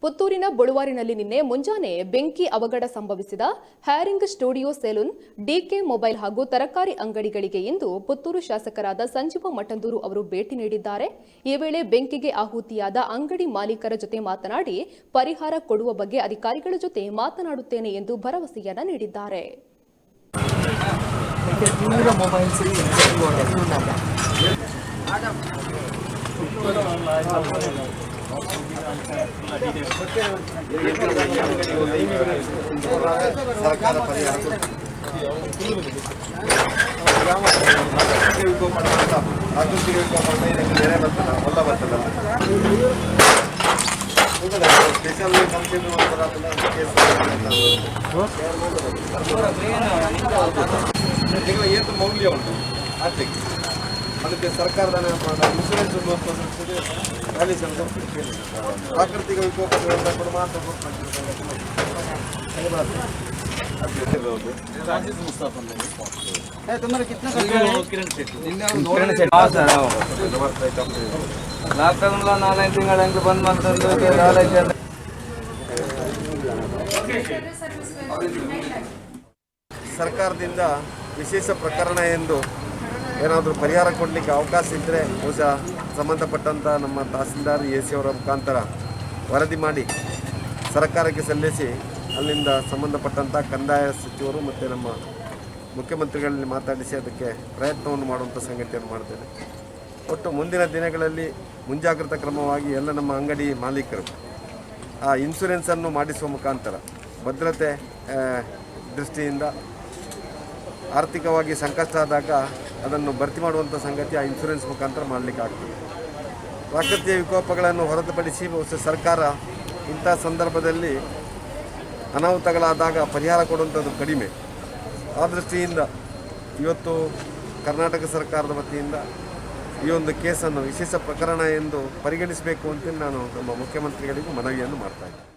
ಪುತ್ತೂರಿನ ಬಳುವಾರಿನಲ್ಲಿ ನಿನ್ನೆ ಮುಂಜಾನೆ ಬೆಂಕಿ ಅವಘಡ ಸಂಭವಿಸಿದ ಹ್ಯಾರಿಂಗ್ ಸ್ಟುಡಿಯೋ ಸೆಲೂನ್, ಡಿಕೆ ಮೊಬೈಲ್ ಹಾಗೂ ತರಕಾರಿ ಅಂಗಡಿಗಳಿಗೆ ಇಂದು ಪುತ್ತೂರು ಶಾಸಕರಾದ ಸಂಜೀವ ಮಠಂದೂರು ಅವರು ಭೇಟಿ ನೀಡಿದ್ದಾರೆ. ಈ ವೇಳೆ ಬೆಂಕಿಗೆ ಆಹುತಿಯಾದ ಅಂಗಡಿ ಮಾಲೀಕರ ಜೊತೆ ಮಾತನಾಡಿ ಪರಿಹಾರ ಕೊಡುವ ಬಗ್ಗೆ ಅಧಿಕಾರಿಗಳ ಜೊತೆ ಮಾತನಾಡುತ್ತೇನೆ ಎಂದು ಭರವಸೆಯನ್ನ ನೀಡಿದ್ದಾರೆ. ಏನು ಮೌಲ್ಯ ಉಂಟು ಆರ್ಥಿಕ ಅದಕ್ಕೆ ಸರ್ಕಾರದ ಇನ್ಶೂರೆನ್ಸ್ ಪ್ರಾಕೃತಿಕ ವಿಕೋಪಗಳಿಂದ ಕೂಡ ಮಾತ್ರ ಲಾಕ್ಡೌನ್లో 4 ತಿಂಗಳು ಬಂದ್ ಮಾಡ್ತಾರೆ. ಸರ್ಕಾರದಿಂದ ವಿಶೇಷ ಪ್ರಕರಣ ಎಂದು ಏನಾದರೂ ಪರಿಹಾರ ಕೊಡಲಿಕ್ಕೆ ಅವಕಾಶ ಇದ್ದರೆ ಬಹುಶಃ ಸಂಬಂಧಪಟ್ಟಂಥ ನಮ್ಮ ತಹಸೀಲ್ದಾರ್ ಎ.ಸಿ. ಅವರ ಮುಖಾಂತರ ವರದಿ ಮಾಡಿ ಸರ್ಕಾರಕ್ಕೆ ಸಲ್ಲಿಸಿ ಅಲ್ಲಿಂದ ಸಂಬಂಧಪಟ್ಟಂಥ ಕಂದಾಯ ಸಚಿವರು ಮತ್ತು ನಮ್ಮ ಮುಖ್ಯಮಂತ್ರಿಗಳಲ್ಲಿ ಮಾತಾಡಿಸಿ ಅದಕ್ಕೆ ಪ್ರಯತ್ನವನ್ನು ಮಾಡುವಂಥ ಸಂಗತಿಯನ್ನು ಮಾಡ್ತೇನೆ. ಒಟ್ಟು ಮುಂದಿನ ದಿನಗಳಲ್ಲಿ ಮುಂಜಾಗ್ರತಾ ಕ್ರಮವಾಗಿ ಎಲ್ಲ ನಮ್ಮ ಅಂಗಡಿ ಮಾಲೀಕರು ಆ ಇನ್ಶೂರೆನ್ಸನ್ನು ಮಾಡಿಸುವ ಮುಖಾಂತರ ಭದ್ರತೆ ದೃಷ್ಟಿಯಿಂದ ಆರ್ಥಿಕವಾಗಿ ಸಂಕಷ್ಟ ಆದಾಗ ಅದನ್ನು ಭರ್ತಿ ಮಾಡುವಂಥ ಸಂಗತಿ ಆ ಇನ್ಶೂರೆನ್ಸ್ ಮುಖಾಂತರ ಮಾಡಲಿಕ್ಕೆ ಆಗ್ತದೆ. ಪ್ರಾಕೃತಿಕ ವಿಕೋಪಗಳನ್ನು ಹೊರತುಪಡಿಸಿ ಬಹುಶಃ ಸರ್ಕಾರ ಇಂಥ ಸಂದರ್ಭದಲ್ಲಿ ಅನಾಹುತಗಳಾದಾಗ ಪರಿಹಾರ ಕೊಡುವಂಥದ್ದು ಕಡಿಮೆ. ಆ ದೃಷ್ಟಿಯಿಂದ ಇವತ್ತು ಕರ್ನಾಟಕ ಸರ್ಕಾರದ ವತಿಯಿಂದ ಈ ಒಂದು ಕೇಸನ್ನು ವಿಶೇಷ ಪ್ರಕರಣ ಎಂದು ಪರಿಗಣಿಸಬೇಕು ಅಂತ ನಾನು ನಮ್ಮ ಮುಖ್ಯಮಂತ್ರಿಗಳಿಗೂ ಮನವಿಯನ್ನು ಮಾಡ್ತಾಯಿದ್ದೆ.